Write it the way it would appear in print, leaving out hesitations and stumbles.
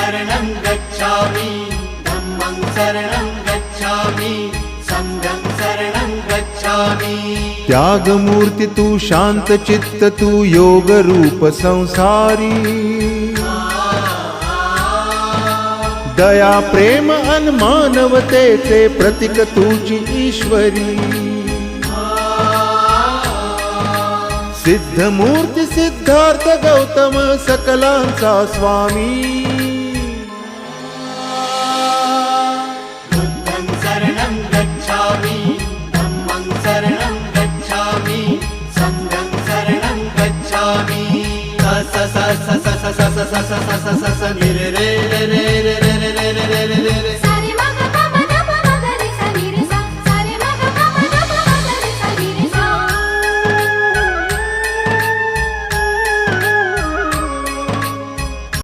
शरणं गच्छामि धम्मं शरणं गच्छामि संघं शरणं गच्छामि। त्यागमूर्ती तू शांत चित्त तू योग रूप संसारी दया प्रेम अन मानवतेचे प्रतीक तुझी ईश्वरी सिद्धमूर्ती सिद्धार्थ गौतम सकलांचा स्वामी बुद्धं शरणं गच्छामि धम्मं शरणं गच्छामि संघं शरणं गच्छामि। स स स स स स स स स स स स नि रे रे